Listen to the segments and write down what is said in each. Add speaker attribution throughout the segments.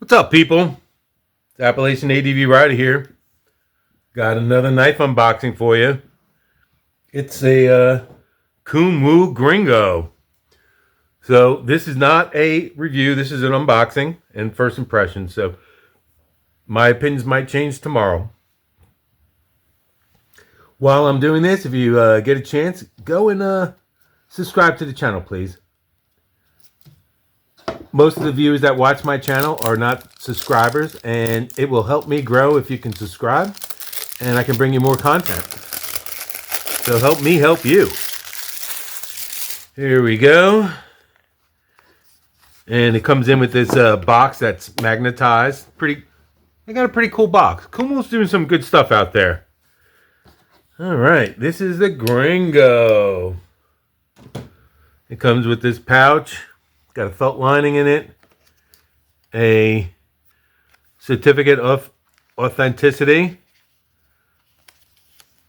Speaker 1: What's up, people? It's Appalachian ADV Rider here. Got another knife unboxing for you. It's a Kunwu Gringo. So this is not a review. This is an unboxing and first impression. So my opinions might change tomorrow. While I'm doing this, if you get a chance, go and subscribe to the channel, please. Most of the viewers that watch my channel are not subscribers, and it will help me grow if you can subscribe, and I can bring you more content. So help me help you. Here we go. And it comes in with this box that's magnetized. I got a pretty cool box. Kunwu's doing some good stuff out there. All right, this is the Gringo. It comes with this pouch. Got a felt lining in it, a certificate of authenticity,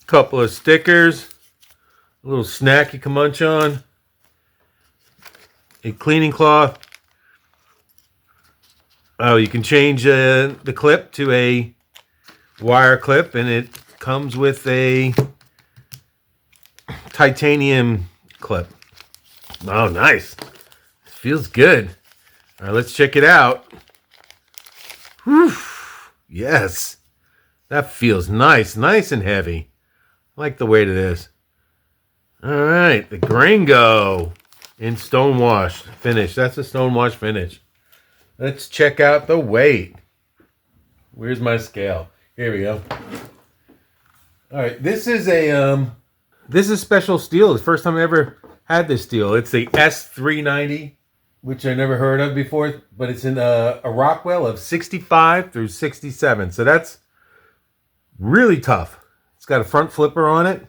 Speaker 1: a couple of stickers, a little snack you can munch on, a cleaning cloth. Oh, you can change the clip to a wire clip, and it comes with a titanium clip. Oh, nice. Feels good. All right, let's check it out. Whew. Yes. That feels nice. Nice and heavy. I like the weight of this. All right, the Gringo in stonewash finish. That's a stonewash finish. Let's check out the weight. Where's my scale? Here we go. All right, this is special steel. It's the first time I ever had this steel. It's the S390. Which I never heard of before, but it's in a Rockwell of 65 through 67. So that's really tough. It's got a front flipper on it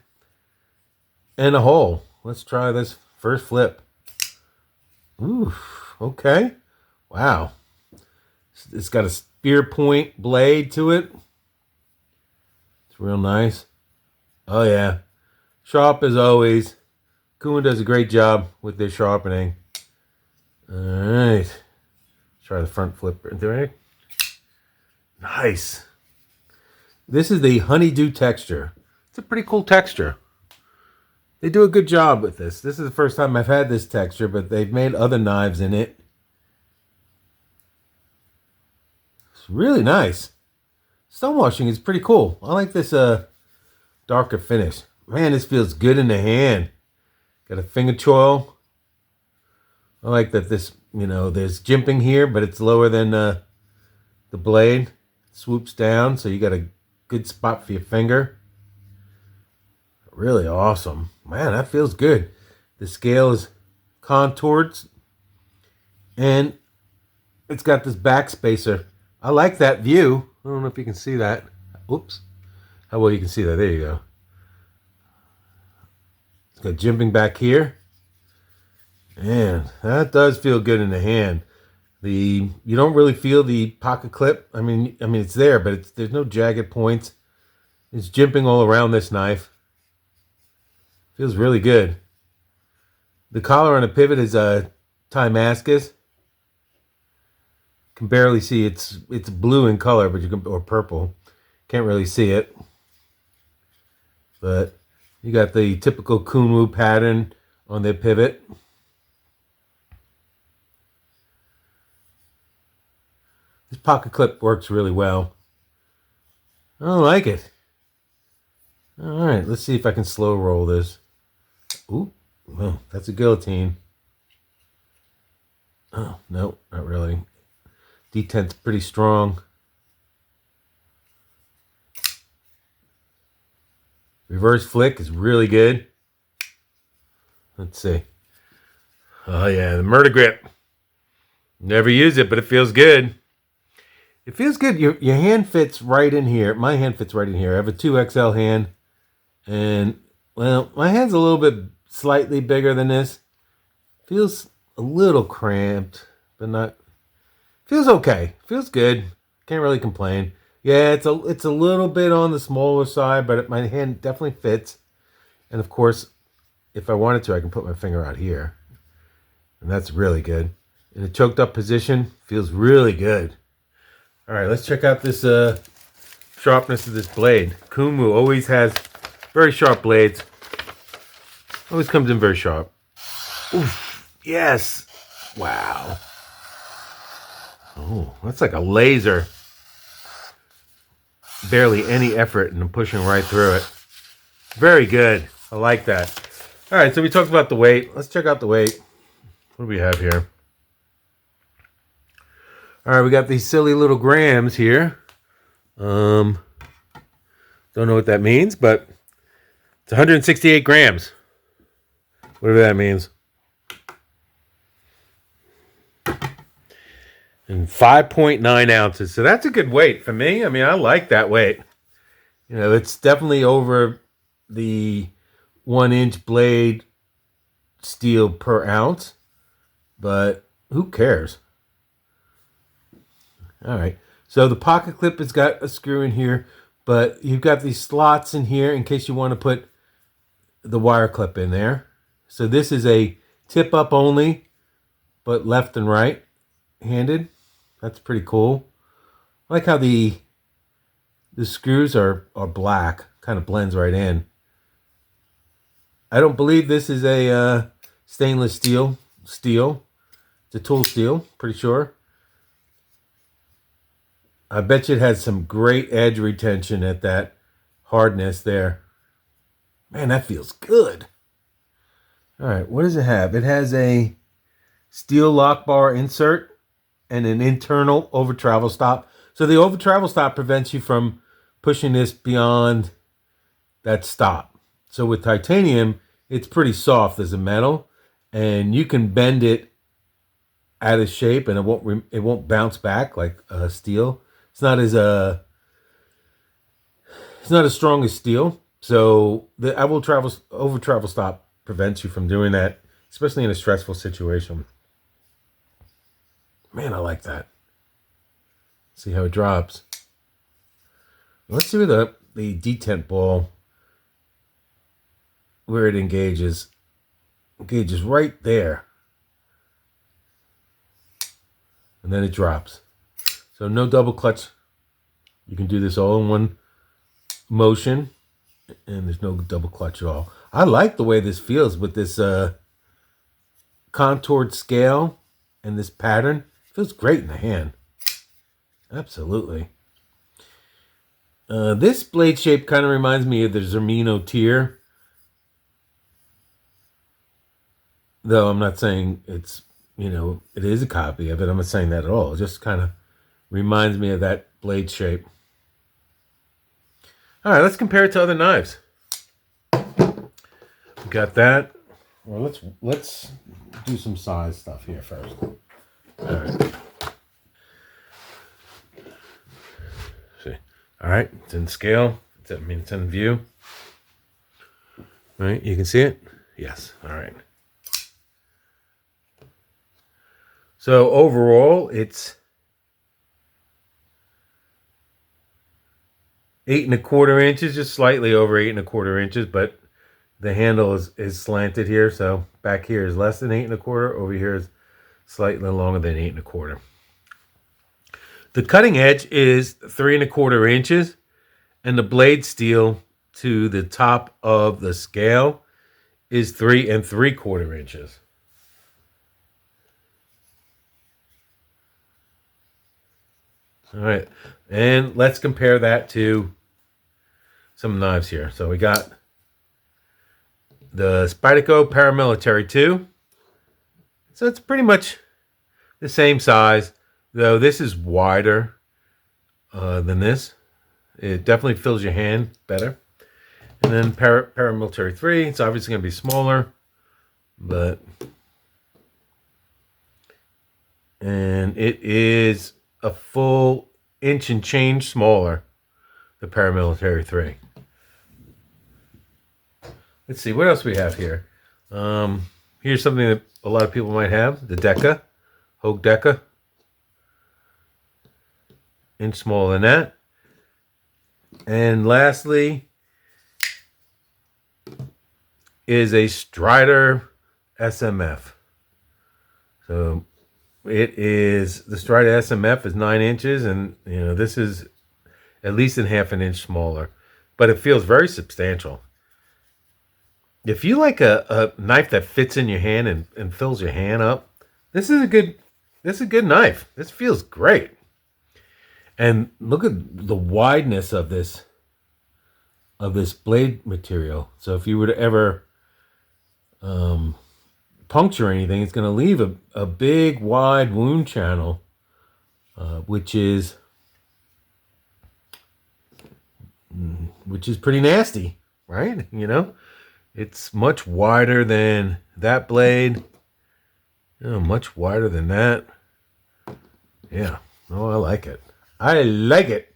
Speaker 1: and a hole. Let's try this first flip. Ooh, okay. Wow. It's got a spear point blade to it. It's real nice. Oh, yeah. Sharp as always. Kunwu does a great job with this sharpening. All right, try the front flipper. Right? Nice. This is the honeydew texture. It's a pretty cool texture. They do a good job with this. This is the first time I've had this texture, but they've made other knives in it. It's really nice. Stonewashing is pretty cool. I like this darker finish. Man, this feels good in the hand. Got a finger choil. I like that this, there's jimping here, but it's lower than the blade. It swoops down, so you got a good spot for your finger. Really awesome. Man, that feels good. The scale is contoured, and it's got this back spacer. I like that view. I don't know if you can see that. Oops. How well you can see that. There you go. It's got jimping back here. Man, that does feel good in the hand. You don't really feel the pocket clip. I mean it's there, but there's no jagged points. It's jimping all around this knife. Feels really good. The collar on the pivot is Damascus. Can barely see it's blue in color, but or purple. Can't really see it. But you got the typical Kunwu pattern on the pivot. This pocket clip works really well. I like it. All right, let's see if I can slow roll this. Ooh, well, that's a guillotine. Oh, no, not really. Detent's pretty strong. Reverse flick is really good. Let's see. Oh, yeah, the murder grip. Never use it, but it feels good. It feels good. Your hand fits right in here. My hand fits right in here. I have a 2XL hand. And, well, my hand's a little bit slightly bigger than this. Feels a little cramped, but not... Feels okay. Feels good. Can't really complain. Yeah, it's a little bit on the smaller side, but my hand definitely fits. And, of course, if I wanted to, I can put my finger out here. And that's really good. In a choked up position, feels really good. All right, let's check out this sharpness of this blade. Kunwu always has very sharp blades. Always comes in very sharp. Oof, yes. Wow. Oh, that's like a laser. Barely any effort and I'm pushing right through it. Very good. I like that. All right, so we talked about the weight. Let's check out the weight. What do we have here? All right, we got these silly little grams here. Don't know what that means, but it's 168 grams. Whatever that means. And 5.9 ounces. So that's a good weight for me. I mean, I like that weight. You know, it's definitely over the 1-inch blade steel per ounce, but who cares? All right. So the pocket clip has got a screw in here, but you've got these slots in here in case you want to put the wire clip in there. So this is a tip up only, but left and right handed. That's pretty cool. I like how the screws are black, kind of blends right in. I don't believe this is a stainless steel. It's a tool steel, pretty sure. I bet you it has some great edge retention at that hardness there. Man, that feels good. All right, what does it have? It has a steel lock bar insert and an internal over travel stop. So the over travel stop prevents you from pushing this beyond that stop. So with titanium, it's pretty soft as a metal, and you can bend it out of shape, and it won't bounce back like steel. It's not as strong as steel. So the over travel stop prevents you from doing that, especially in a stressful situation. Man, I like that. See how it drops. Let's see where the detent ball, where it engages. Engages right there. And then it drops. So no double clutch. You can do this all in one motion, and there's no double clutch at all. I like the way this feels with this contoured scale and this pattern. It feels great in the hand. Absolutely. This blade shape kind of reminds me of the Zermino tier. Though I'm not saying it's, it is a copy of it. I'm not saying that at all. It just kind of reminds me of that blade shape. All right, let's compare it to other knives. We got that. Well, let's do some size stuff here first. All right. See. All right, it's in scale. It's in view. All right, you can see it? Yes. All right. So overall, it's 8 1/4 inches, just slightly over 8 1/4 inches, but the handle is slanted here. So back here is less than 8 1/4. Over here is slightly longer than 8 1/4. The cutting edge is 3 1/4 inches, and the blade steel to the top of the scale is 3 3/4 inches. All right, and let's compare that to some knives here. So we got the Spyderco Paramilitary 2. So it's pretty much the same size, though this is wider than this. It definitely fills your hand better. And then Paramilitary 3, it's obviously going to be smaller, and it is a full inch and change smaller, the Paramilitary 3. Let's see, what else we have here? Here's something that a lot of people might have, the Deca, Hogue Deca. Inch smaller than that. And lastly is a Strider SMF. So It is, the Stride SMF is 9 inches, and this is at least a half an inch smaller, but it feels very substantial. If you like a knife that fits in your hand and fills your hand up, this is a good knife. This feels great. And look at the wideness of this blade material. So if you were to ever puncture anything, it's going to leave a big wide wound channel, which is pretty nasty, right? It's much wider than that blade. Much wider than that. Yeah. Oh, I like it. I like it.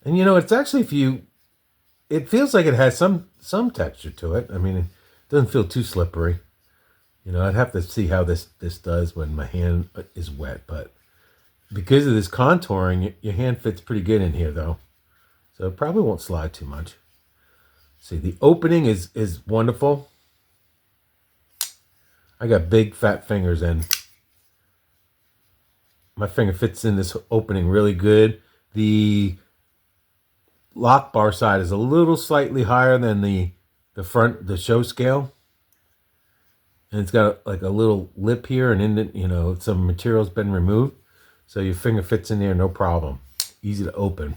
Speaker 1: And it's actually, it feels like it has some texture to it. I mean, it doesn't feel too slippery. I'd have to see how this does when my hand is wet, but because of this contouring, your hand fits pretty good in here though. So it probably won't slide too much. See, the opening is wonderful. I got big fat fingers, and my finger fits in this opening really good. The lock bar side is a little slightly higher than the front, the show scale. And it's got like a little lip here, and in it, some material's been removed. So your finger fits in there, no problem. Easy to open.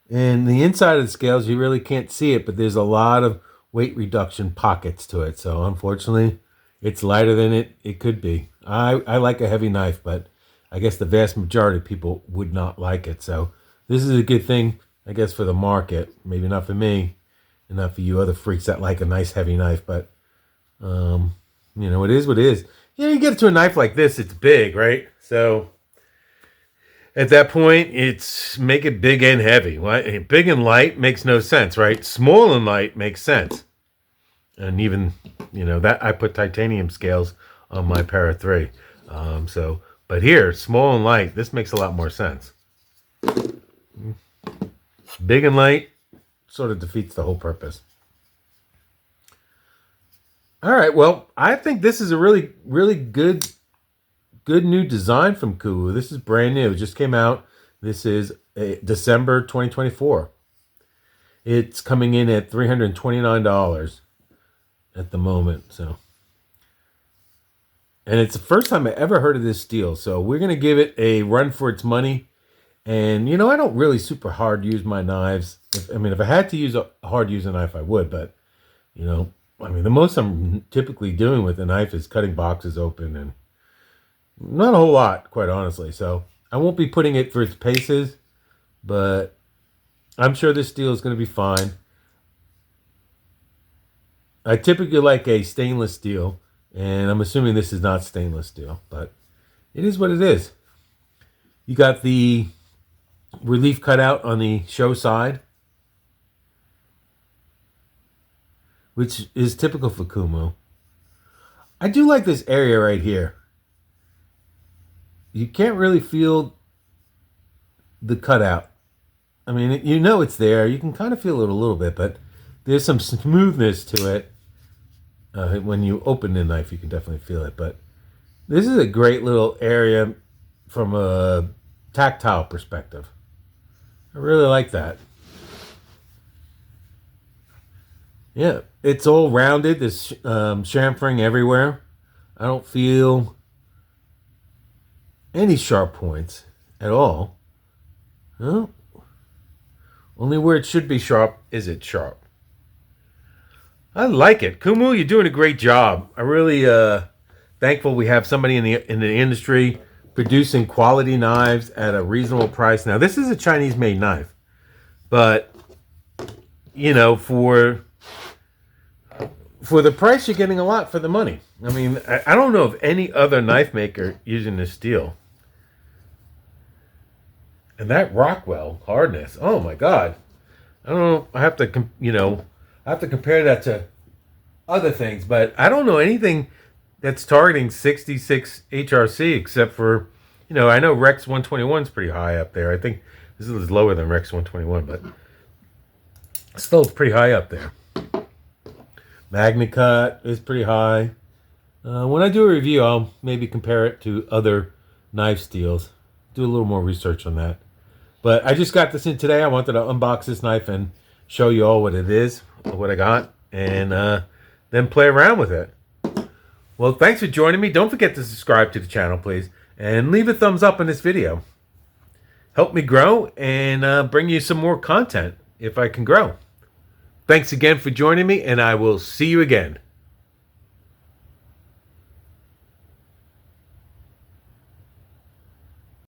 Speaker 1: And the inside of the scales, you really can't see it, but there's a lot of weight reduction pockets to it. So unfortunately, it's lighter than it could be. I like a heavy knife, but I guess the vast majority of people would not like it. So this is a good thing, I guess, for the market. Maybe not for me, and not for you other freaks that like a nice heavy knife. But it is what it is. You get to a knife like this, it's big, right? So at that point, it's make it big and heavy. Big and light makes no sense, right? Small and light makes sense. And even, that I put titanium scales on my Para 3. But here, small and light, this makes a lot more sense. Big and light sort of defeats the whole purpose. All right, well, I think this is a really, really good new design from Kunwu. This is brand new. It just came out. This is December 2024. It's coming in at $329 at the moment. So, and it's the first time I ever heard of this steel. So we're going to give it a run for its money. And, I don't really super hard use my knives. If I had to use a hard use a knife, I would. But, the most I'm typically doing with a knife is cutting boxes open, and not a whole lot, quite honestly. So I won't be putting it for its paces, but I'm sure this steel is going to be fine. I typically like a stainless steel, and I'm assuming this is not stainless steel, but it is what it is. You got the relief cutout on the show side, which is typical for Kunwu. I do like this area right here. You can't really feel the cutout. It's there. You can kind of feel it a little bit, but there's some smoothness to it. When you open the knife, you can definitely feel it. But this is a great little area from a tactile perspective. I really like that. Yeah, it's all rounded. There's chamfering everywhere. I don't feel any sharp points at all. Well, only where it should be sharp is it sharp. I like it. Kunwu, you're doing a great job. I really thankful we have somebody in the industry producing quality knives at a reasonable price. Now, this is a Chinese-made knife, but for the price, you're getting a lot for the money. I don't know of any other knife maker using this steel. And that Rockwell hardness, oh my God! I don't know. I have to compare that to other things, but I don't know anything that's targeting 66 HRC except for, I know Rex 121 is pretty high up there. I think this is lower than Rex 121, but still pretty high up there. Magnet cut is pretty high. When I do a review, I'll maybe compare it to other knife steels. Do a little more research on that. But I just got this in today. I wanted to unbox this knife and show you all what it is, what I got, and then play around with it. Well, thanks for joining me. Don't forget to subscribe to the channel, please, and leave a thumbs up on this video. Help me grow and bring you some more content if I can grow. Thanks again for joining me, and I will see you again.